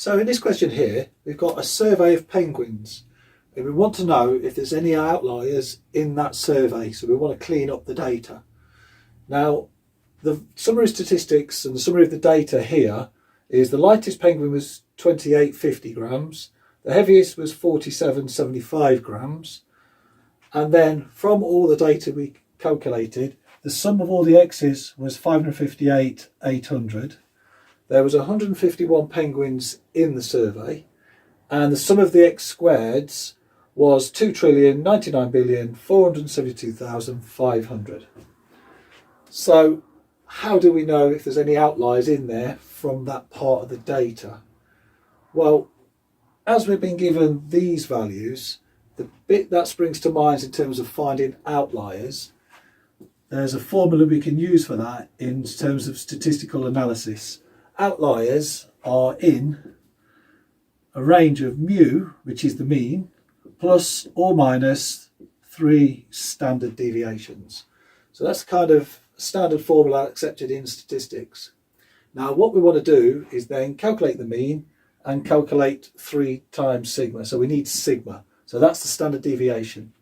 So in this question here, we've got a survey of penguins, and we want to know if there's any outliers in that survey. So we want to clean up the data. Now, the summary statistics and the summary of the data here is the lightest penguin was 2850 grams, the heaviest was 4775 grams, and then from all the data we calculated, the sum of all the x's was 558,800. There was 151 penguins in the survey, and the sum of the x squareds was 2,099,472,500. So how do we know if there's any outliers in there from that part of the data? Well, as we've been given these values, the bit that springs to mind in terms of finding outliers, there's a formula we can use for that in terms of statistical analysis. Outliers are in a range of mu, which is the mean, plus or minus 3 standard deviations. So that's kind of standard formula accepted in statistics. Now what we want to do is then calculate the mean and calculate 3 times sigma. So we need sigma. So that's the standard deviation.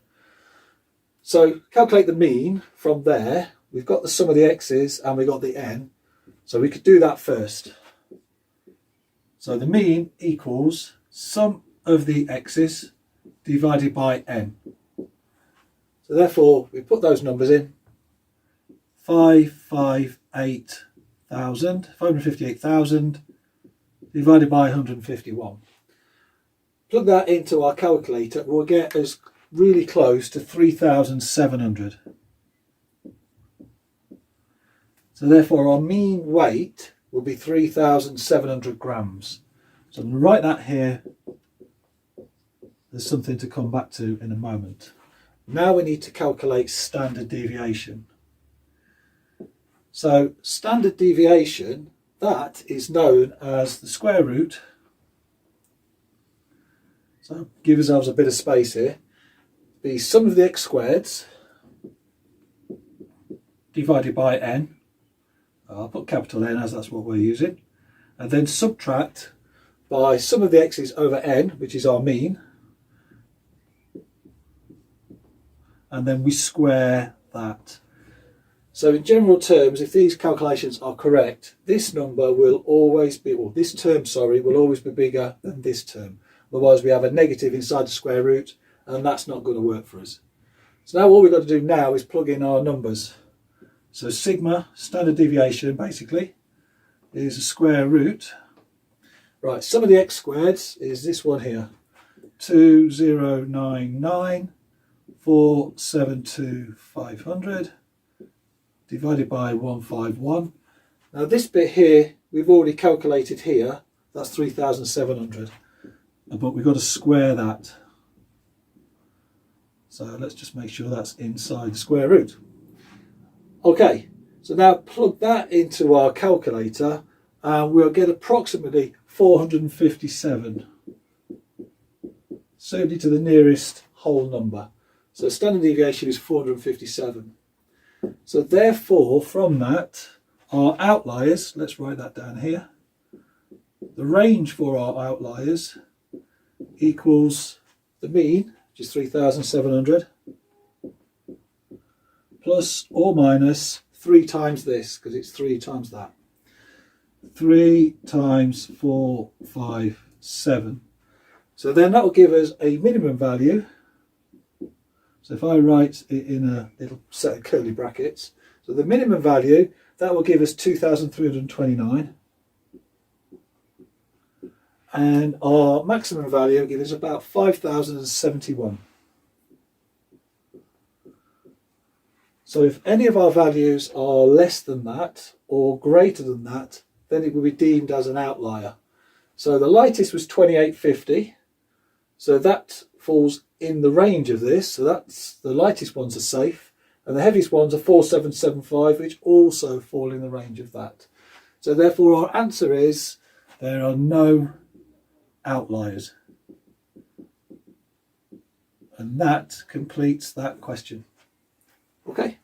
So calculate the mean from there. We've got the sum of the x's and we've got the n. So we could do that first. So the mean equals sum of the x's divided by n. So therefore we put those numbers in. 558,000 divided by 151. Plug that into our calculator, we'll get us really close to 3,700. So therefore our mean weight will be 3,700 grams. So I'm going to write that here. There's something to come back to in a moment. Now we need to calculate standard deviation. So standard deviation, that is known as the square root. So give ourselves a bit of space here. The sum of the x squareds divided by n. I'll put capital N as that's what we're using. And then subtract by sum of the x's over n, which is our mean. And then we square that. So in general terms, if these calculations are correct, this number will always be, or this term, sorry, will always be bigger than this term. Otherwise we have a negative inside the square root, and that's not going to work for us. So now all we've got to do now is plug in our numbers. So sigma, standard deviation basically, is a square root. Right, sum of the x squareds is this one here. 2,099,472,500 divided by 151. Now this bit here, we've already calculated here, that's 3,700. But we've got to square that. So let's just make sure that's inside the square root. Okay, so now plug that into our calculator and we'll get approximately 457. Certainly to the nearest whole number. So standard deviation is 457. So therefore from that, our outliers, let's write that down here. The range for our outliers equals the mean, which is 3,700, plus or minus 3 times this, because it's 3 times that. 3 times 4, 5, 7. So then that will give us a minimum value. So if I write it in a little set of curly brackets, so the minimum value, that will give us 2,329. And our maximum value will give us about 5,071. So if any of our values are less than that or greater than that, then it will be deemed as an outlier. So the lightest was 2850. So that falls in the range of this. So that's the lightest ones are safe. And the heaviest ones are 4775, which also fall in the range of that. So therefore our answer is there are no outliers. And that completes that question. Okay.